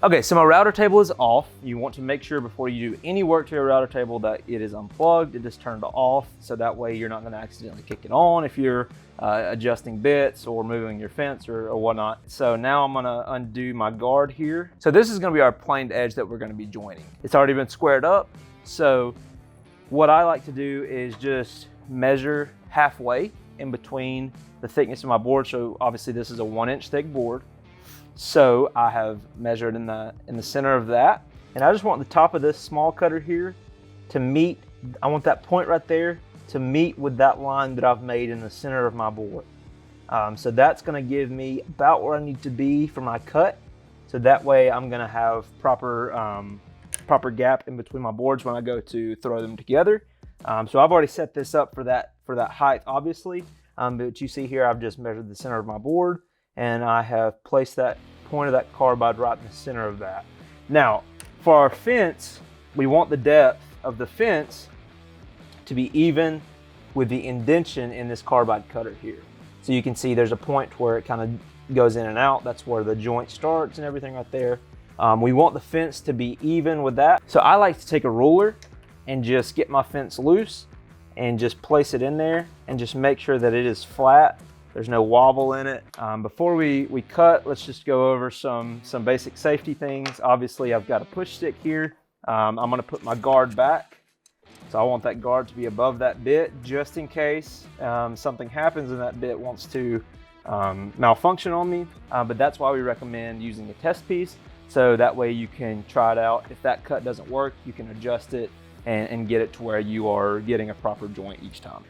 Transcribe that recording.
Okay, so my router table is off. You want to make sure before you do any work to your router table that it is unplugged, it is turned off, so that way you're not gonna accidentally kick it on if you're adjusting bits or moving your fence or whatnot. So now I'm gonna undo my guard here. So this is gonna be our planed edge that we're gonna be joining. It's already been squared up, so what I like to do is just measure halfway in between the thickness of my board. So obviously this is a 1-inch thick board. So I have measured in the center of that. And I just want the top of this small cutter here to meet, I want that point right there to meet with that line that I've made in the center of my board. So that's gonna give me about where I need to be for my cut. So that way I'm gonna have proper gap in between my boards when I go to throw them together. So I've already set this up for that height, obviously. But you see here, I've just measured the center of my board, and I have placed that point of that carbide right in the center of that. Now, for our fence, we want the depth of the fence to be even with the indention in this carbide cutter here. So you can see there's a point where it kind of goes in and out. That's where the joint starts and everything right there. We want the fence to be even with that. So I like to take a ruler and just get my fence loose and just place it in there and just make sure that it is flat. There's no wobble in it. Before we cut, let's just go over some basic safety things. Obviously, I've got a push stick here. I'm gonna put my guard back. So I want that guard to be above that bit just in case something happens and that bit wants to malfunction on me. But that's why we recommend using a test piece. So that way you can try it out. If that cut doesn't work, you can adjust it and get it to where you are getting a proper joint each time.